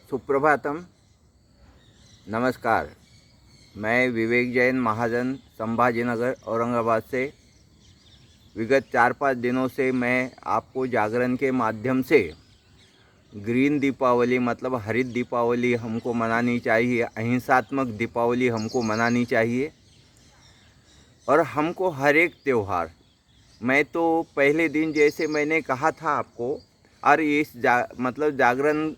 सुप्रभातम। नमस्कार। मैं विवेक जैन महाजन संभाजीनगर औरंगाबाद से विगत 4-5 दिनों से मैं आपको जागरण के माध्यम से ग्रीन दीपावली मतलब हरित दीपावली हमको मनानी चाहिए, अहिंसात्मक दीपावली हमको मनानी चाहिए। और हमको हर एक त्यौहार, मैं तो पहले दिन जैसे मैंने कहा था आपको, और इस मतलब जागरण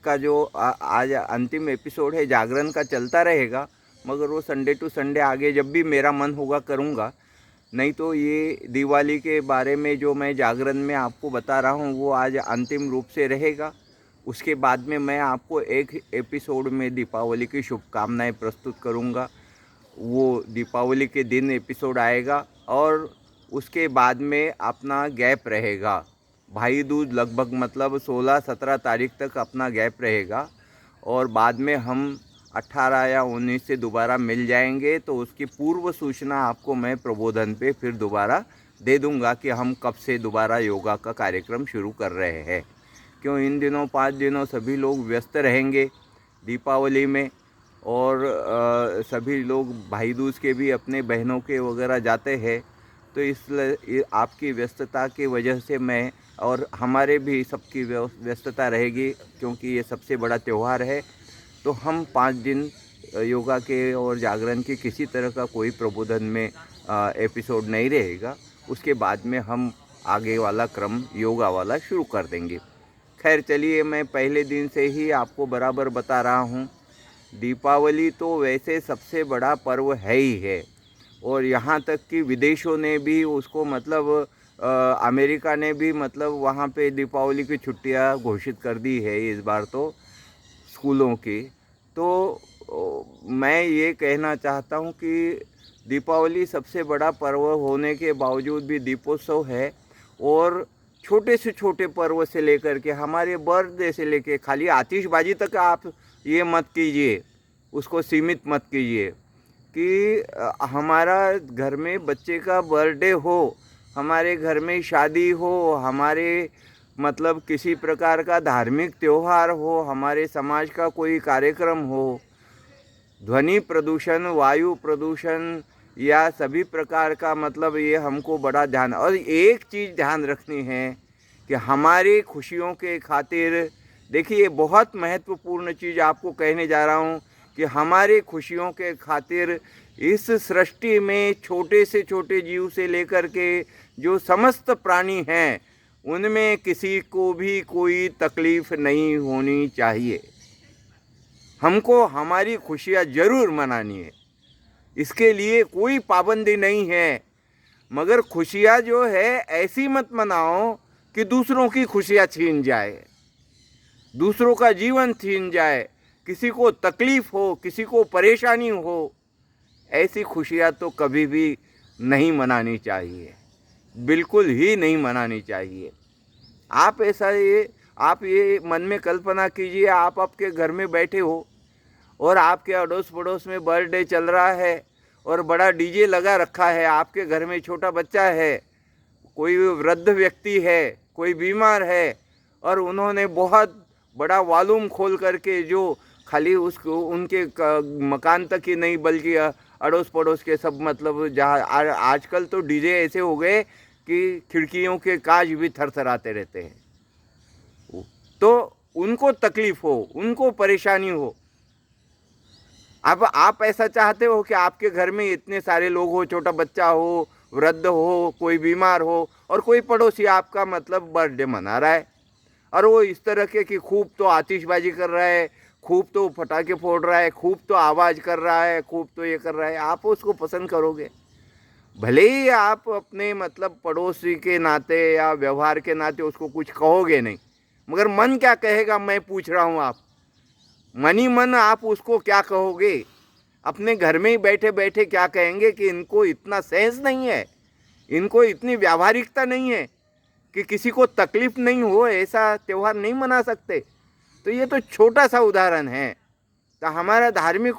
का जो आज अंतिम एपिसोड है जागरण का चलता रहेगा, मगर वो संडे टू संडे आगे जब भी मेरा मन होगा करूँगा। नहीं तो ये दिवाली के बारे में जो मैं जागरण में आपको बता रहा हूँ वो आज अंतिम रूप से रहेगा। उसके बाद में मैं आपको एक एपिसोड में दीपावली की शुभकामनाएं प्रस्तुत करूँगा। वो दीपावली के दिन एपिसोड आएगा और उसके बाद में अपना गैप रहेगा। भाई दूज लगभग मतलब 16-17 तारीख तक अपना गैप रहेगा और बाद में हम 18 या 19 से दोबारा मिल जाएंगे। तो उसकी पूर्व सूचना आपको मैं प्रबोधन पे फिर दोबारा दे दूंगा कि हम कब से दोबारा योगा का कार्यक्रम शुरू कर रहे हैं। क्यों इन दिनों 5 दिनों सभी लोग व्यस्त रहेंगे दीपावली में, और सभी लोग भाई दूज के भी अपने बहनों के वगैरह जाते हैं। तो इसलिए आपकी व्यस्तता की वजह से मैं और हमारे भी सबकी व्यस्तता रहेगी, क्योंकि ये सबसे बड़ा त्यौहार है। तो हम 5 दिन योगा के और जागरण के किसी तरह का कोई प्रबोधन में एपिसोड नहीं रहेगा। उसके बाद में हम आगे वाला क्रम योगा वाला शुरू कर देंगे। खैर चलिए, मैं पहले दिन से ही आपको बराबर बता रहा हूँ, दीपावली तो वैसे सबसे बड़ा पर्व है ही है। और यहाँ तक कि विदेशों ने भी उसको मतलब अमेरिका ने भी मतलब वहाँ पे दीपावली की छुट्टियाँ घोषित कर दी है इस बार तो स्कूलों की। तो मैं ये कहना चाहता हूँ कि दीपावली सबसे बड़ा पर्व होने के बावजूद भी दीपोत्सव है। और छोटे से छोटे पर्व से लेकर के हमारे बर्थडे से लेकर खाली आतिशबाजी तक आप ये मत कीजिए, उसको सीमित मत कीजिए कि हमारा घर में बच्चे का बर्थडे हो, हमारे घर में शादी हो, हमारे मतलब किसी प्रकार का धार्मिक त्यौहार हो, हमारे समाज का कोई कार्यक्रम हो, ध्वनि प्रदूषण, वायु प्रदूषण या सभी प्रकार का मतलब ये हमको बड़ा ध्यान। और एक चीज़ ध्यान रखनी है कि हमारी खुशियों के खातिर, देखिए बहुत महत्वपूर्ण चीज़ आपको कहने जा रहा हूँ कि हमारे खुशियों के खातिर इस सृष्टि में छोटे से छोटे जीव से लेकर के जो समस्त प्राणी हैं उनमें किसी को भी कोई तकलीफ़ नहीं होनी चाहिए। हमको हमारी खुशियाँ ज़रूर मनानी है, इसके लिए कोई पाबंदी नहीं है। मगर खुशियाँ जो है ऐसी मत मनाओ कि दूसरों की खुशियाँ छीन जाए, दूसरों का जीवन छीन जाए, किसी को तकलीफ़ हो, किसी को परेशानी हो। ऐसी खुशियाँ तो कभी भी नहीं मनानी चाहिए, बिल्कुल ही नहीं मनानी चाहिए। आप ये मन में कल्पना कीजिए, आप आपके घर में बैठे हो और आपके अड़ोस पड़ोस में बर्थडे चल रहा है और बड़ा डीजे लगा रखा है। आपके घर में छोटा बच्चा है, कोई वृद्ध व्यक्ति है, कोई बीमार है, और उन्होंने बहुत बड़ा वॉल्यूम खोल करके जो खाली उसको उनके मकान तक ही नहीं बल्कि अड़ोस पड़ोस के सब मतलब जहाँ आजकल तो डीजे ऐसे हो गए कि खिड़कियों के कांच भी थरथराते रहते हैं। तो उनको तकलीफ़ हो, उनको परेशानी हो। अब आप ऐसा चाहते हो कि आपके घर में इतने सारे लोग हो, छोटा बच्चा हो, वृद्ध हो, कोई बीमार हो, और कोई पड़ोसी आपका मतलब बर्थडे मना रहा है और वो इस तरह के कि खूब तो आतिशबाजी कर रहा है, खूब तो पटाखे फोड़ रहा है, खूब तो आवाज़ कर रहा है, खूब तो ये कर रहा है, आप उसको पसंद करोगे? भले ही आप अपने मतलब पड़ोसी के नाते या व्यवहार के नाते उसको कुछ कहोगे नहीं, मगर मन क्या कहेगा मैं पूछ रहा हूँ। आप मन ही मन आप उसको क्या कहोगे? अपने घर में ही बैठे बैठे क्या कहेंगे कि इनको इतना सेंस नहीं है, इनको इतनी व्यावहारिकता नहीं है कि किसी को तकलीफ़ नहीं हो, ऐसा त्यौहार नहीं मना सकते। तो ये तो छोटा सा उदाहरण है। तो हमारा धार्मिक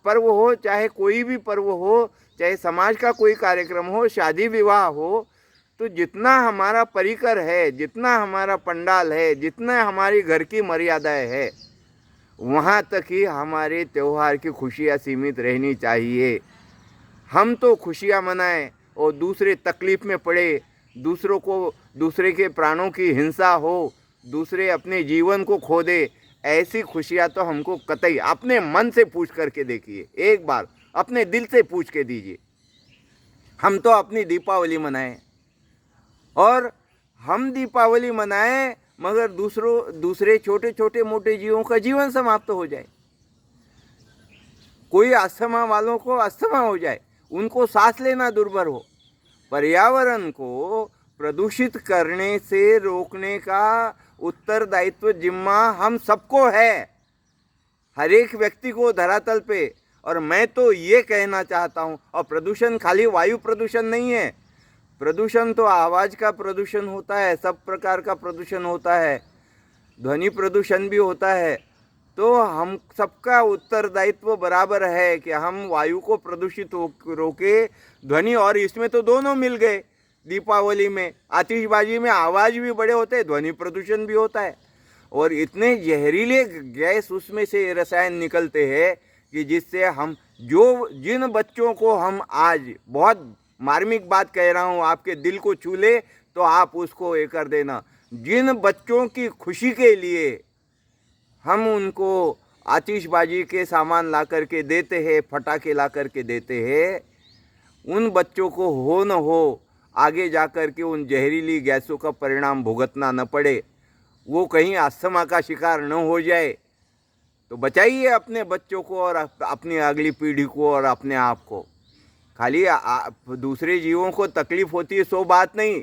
पर्व हो, चाहे कोई भी पर्व हो, चाहे समाज का कोई कार्यक्रम हो, शादी विवाह हो, तो जितना हमारा परिकर है, जितना हमारा पंडाल है, जितना हमारी घर की मर्यादाएं है, वहाँ तक ही हमारे त्यौहार की खुशियाँ सीमित रहनी चाहिए। हम तो खुशियाँ मनाएं और दूसरे तकलीफ़ में पड़े, दूसरे के प्राणों की हिंसा हो, दूसरे अपने जीवन को खो दे, ऐसी खुशियाँ तो हमको कतई अपने मन से पूछ करके देखिए, एक बार अपने दिल से पूछ के दीजिए। हम तो अपनी दीपावली मनाएं और हम दीपावली मनाएं, मगर दूसरे छोटे छोटे मोटे जीवों का जीवन समाप्त हो जाए। कोई अस्थमा वालों को अस्थमा हो जाए, उनको सांस लेना दुर्भर हो। पर्यावरण को प्रदूषित करने से रोकने का उत्तरदायित्व जिम्मा हम सबको है, हर एक व्यक्ति को धरातल पे। और मैं तो ये कहना चाहता हूँ, और प्रदूषण खाली वायु प्रदूषण नहीं है, प्रदूषण तो आवाज़ का प्रदूषण होता है, सब प्रकार का प्रदूषण होता है, ध्वनि प्रदूषण भी होता है। तो हम सबका उत्तरदायित्व बराबर है कि हम वायु को प्रदूषित रोके, ध्वनि, और इसमें तो दोनों मिल गए। दीपावली में आतिशबाजी में आवाज़ भी बड़े होते हैं, ध्वनि प्रदूषण भी होता है, और इतने जहरीले गैस उसमें से रसायन निकलते हैं कि जिससे हम जिन बच्चों को हम आज, बहुत मार्मिक बात कह रहा हूँ, आपके दिल को छू ले तो आप उसको ये कर देना, जिन बच्चों की खुशी के लिए हम उनको आतिशबाजी के सामान ला कर के देते हैं, फटाके ला कर के देते हैं, उन बच्चों को हो न हो आगे जा कर के उन जहरीली गैसों का परिणाम भुगतना न पड़े, वो कहीं अस्थमा का शिकार न हो जाए। तो बचाइए अपने बच्चों को और अपनी अगली पीढ़ी को और अपने आप को। खाली दूसरे जीवों को तकलीफ़ होती है सो बात नहीं,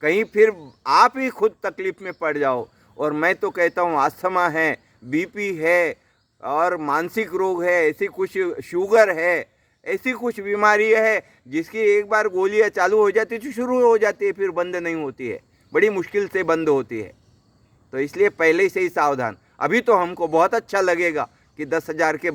कहीं फिर आप ही खुद तकलीफ़ में पड़ जाओ। और मैं तो कहता हूँ अस्थमा है, बीपी है और मानसिक रोग है, ऐसी कुछ शुगर है, ऐसी कुछ बीमारी है जिसकी एक बार गोलियाँ चालू हो जाती तो शुरू हो जाती है, फिर बंद नहीं होती है, बड़ी मुश्किल से बंद होती है। तो इसलिए पहले से ही सावधान। अभी तो हमको बहुत अच्छा लगेगा कि 10,000 के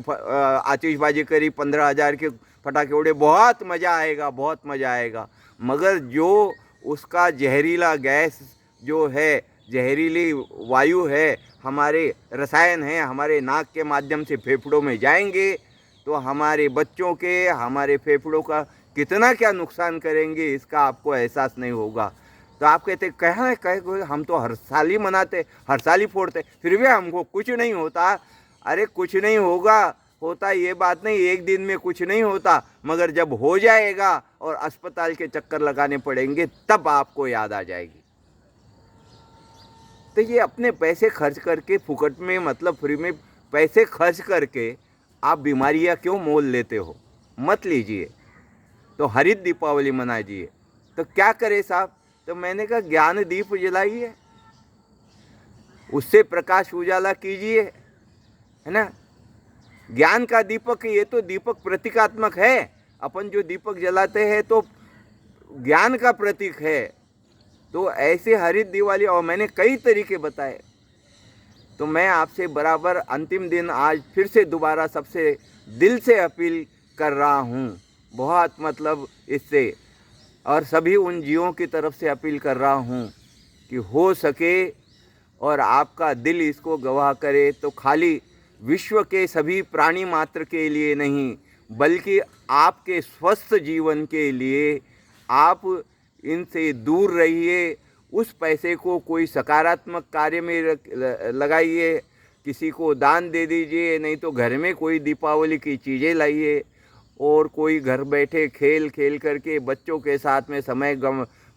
आतिशबाजी करी, 15,000 के पटाखे उड़े, बहुत मज़ा आएगा, बहुत मज़ा आएगा। मगर जो उसका जहरीला गैस जो है, जहरीली वायु है, हमारे रसायन हैं, हमारे नाक के माध्यम से फेफड़ों में जाएंगे तो हमारे बच्चों के, हमारे फेफड़ों का कितना क्या नुकसान करेंगे, इसका आपको एहसास नहीं होगा। तो आप कहते कहे हम तो हर साल ही मनाते, हर साल ही फोड़ते, फिर भी हमको कुछ नहीं होता। अरे कुछ नहीं होता ये बात नहीं, एक दिन में कुछ नहीं होता, मगर जब हो जाएगा और अस्पताल के चक्कर लगाने पड़ेंगे तब आपको याद आ जाएगी। तो ये अपने पैसे खर्च करके, फुकट में मतलब फ्री में पैसे खर्च करके आप बीमारियां क्यों मोल लेते हो? मत लीजिए। तो हरित दीपावली मनाइए। तो क्या करे साहब? तो मैंने कहा ज्ञान दीप जलाइए, उससे प्रकाश उजाला कीजिए, है ना। ज्ञान का दीपक, ये तो दीपक प्रतीकात्मक है, अपन जो दीपक जलाते हैं तो ज्ञान का प्रतीक है। तो ऐसे हरित दिवाली, और मैंने कई तरीके बताए। तो मैं आपसे बराबर अंतिम दिन आज फिर से दोबारा सबसे दिल से अपील कर रहा हूँ, बहुत मतलब इससे, और सभी उन जीवों की तरफ से अपील कर रहा हूँ कि हो सके और आपका दिल इसको गवाह करे तो खाली विश्व के सभी प्राणी मात्र के लिए नहीं, बल्कि आपके स्वस्थ जीवन के लिए आप इनसे दूर रहिए। उस पैसे को कोई सकारात्मक कार्य में लगाइए, किसी को दान दे दीजिए, नहीं तो घर में कोई दीपावली की चीज़ें लाइए, और कोई घर बैठे खेल करके बच्चों के साथ में समय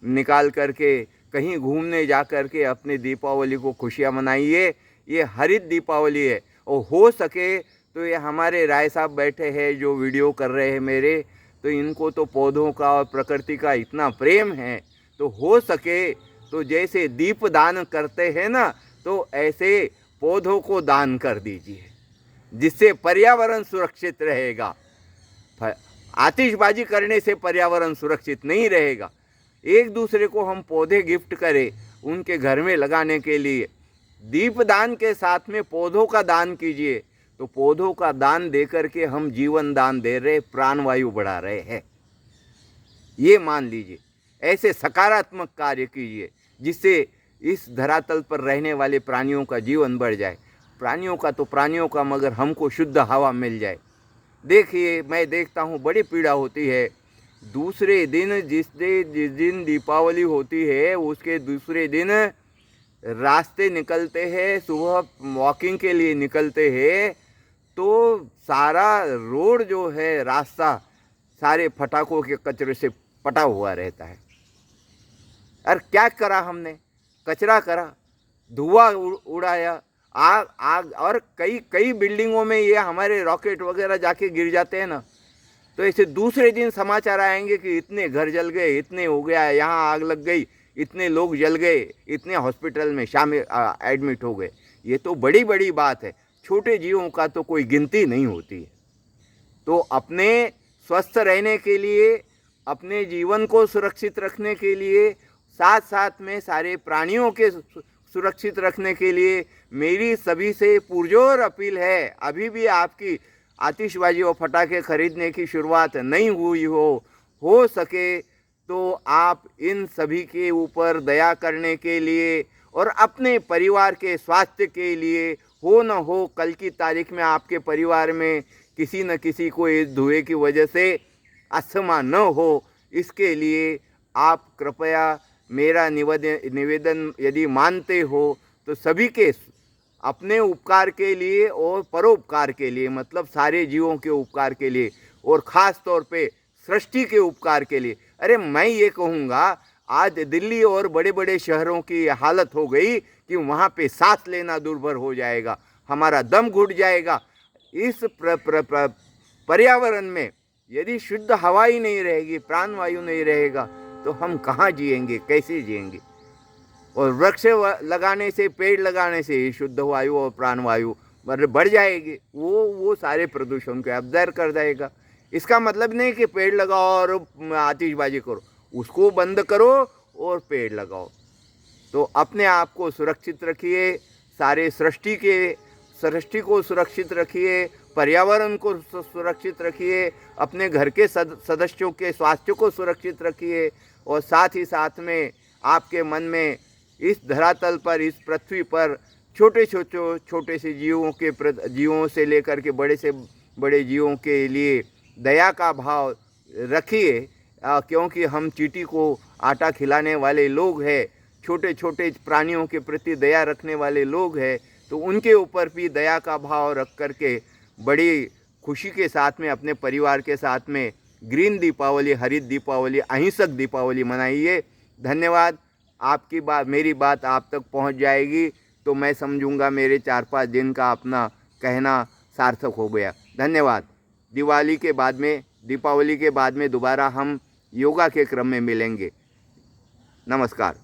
निकाल करके कहीं घूमने जा कर के अपने दीपावली को खुशियाँ मनाइए। ये हरित दीपावली है। और हो सके तो ये हमारे राय साहब बैठे हैं जो वीडियो कर रहे हैं मेरे, तो इनको तो पौधों का और प्रकृति का इतना प्रेम है, तो हो सके तो जैसे दीप दान करते हैं ना, तो ऐसे पौधों को दान कर दीजिए, जिससे पर्यावरण सुरक्षित रहेगा। आतिशबाजी करने से पर्यावरण सुरक्षित नहीं रहेगा। एक दूसरे को हम पौधे गिफ्ट करें उनके घर में लगाने के लिए, दीपदान के साथ में पौधों का दान कीजिए। तो पौधों का दान दे करके हम जीवन दान दे रहे, प्राणवायु बढ़ा रहे हैं, ये मान लीजिए। ऐसे सकारात्मक कार्य कीजिए जिससे इस धरातल पर रहने वाले प्राणियों का जीवन बढ़ जाए। प्राणियों का तो प्राणियों का, मगर हमको शुद्ध हवा मिल जाए। देखिए, मैं देखता हूँ बड़ी पीड़ा होती है। दूसरे दिन जिस दिन दीपावली होती है उसके दूसरे दिन रास्ते निकलते हैं, सुबह वॉकिंग के लिए निकलते हैं, तो सारा रोड जो है, रास्ता सारे फटाकों के कचरे से पटा हुआ रहता है। और क्या करा हमने? कचरा करा, धुआं उड़ाया, आग आग, और कई कई बिल्डिंगों में ये हमारे रॉकेट वगैरह जाके गिर जाते हैं ना, तो ऐसे दूसरे दिन समाचार आएंगे कि इतने घर जल गए, इतने हो गया, यहाँ आग लग गई, इतने लोग जल गए, इतने हॉस्पिटल में शामिल एडमिट हो गए। ये तो बड़ी बड़ी बात है। छोटे जीवों का तो कोई गिनती नहीं होती है। तो अपने स्वस्थ रहने के लिए, अपने जीवन को सुरक्षित रखने के लिए, साथ साथ में सारे प्राणियों के सुरक्षित रखने के लिए मेरी सभी से पुरजोर अपील है। अभी भी आपकी आतिशबाजी और पटाखे खरीदने की शुरुआत नहीं हुई हो सके तो आप इन सभी के ऊपर दया करने के लिए और अपने परिवार के स्वास्थ्य के लिए, हो न हो कल की तारीख में आपके परिवार में किसी न किसी को इस धुएं की वजह से अस्थमा न हो, इसके लिए आप कृपया मेरा निवेदन यदि मानते हो तो सभी के अपने उपकार के लिए और परोपकार के लिए, मतलब सारे जीवों के उपकार के लिए, और ख़ास तौर पे सृष्टि के उपकार के लिए। अरे मैं ये कहूँगा, आज दिल्ली और बड़े बड़े शहरों की हालत हो गई कि वहाँ पे सांस लेना दुर्भर हो जाएगा, हमारा दम घुट जाएगा। इस पर्यावरण में यदि शुद्ध हवा ही नहीं रहेगी, प्राणवायु नहीं रहेगा, तो हम कहाँ जिएंगे, कैसे जिएंगे? और वृक्ष लगाने से, पेड़ लगाने से शुद्ध वायु और प्राणवायु बढ़ जाएगी। वो सारे प्रदूषण को एब्जॉर्ब कर जाएगा। इसका मतलब नहीं कि पेड़ लगाओ और आतिशबाजी करो, उसको बंद करो और पेड़ लगाओ। तो अपने आप को सुरक्षित रखिए, सारे सृष्टि को सुरक्षित रखिए, पर्यावरण को सुरक्षित रखिए, अपने घर के सदस्यों के स्वास्थ्य को सुरक्षित रखिए, और साथ ही साथ में आपके मन में इस धरातल पर, इस पृथ्वी पर छोटे से जीवों से लेकर के बड़े से बड़े जीवों के लिए दया का भाव रखिए, क्योंकि हम चींटी को आटा खिलाने वाले लोग हैं, छोटे छोटे प्राणियों के प्रति दया रखने वाले लोग हैं, तो उनके ऊपर भी दया का भाव रख करके बड़ी खुशी के साथ में अपने परिवार के साथ में ग्रीन दीपावली, हरित दीपावली, अहिंसक दीपावली मनाइए। धन्यवाद। आपकी बात, मेरी बात आप तक पहुंच जाएगी तो मैं समझूंगा मेरे 4-5 दिन का अपना कहना सार्थक हो गया। धन्यवाद। दीपावली के बाद में दोबारा हम योगा के क्रम में मिलेंगे। नमस्कार।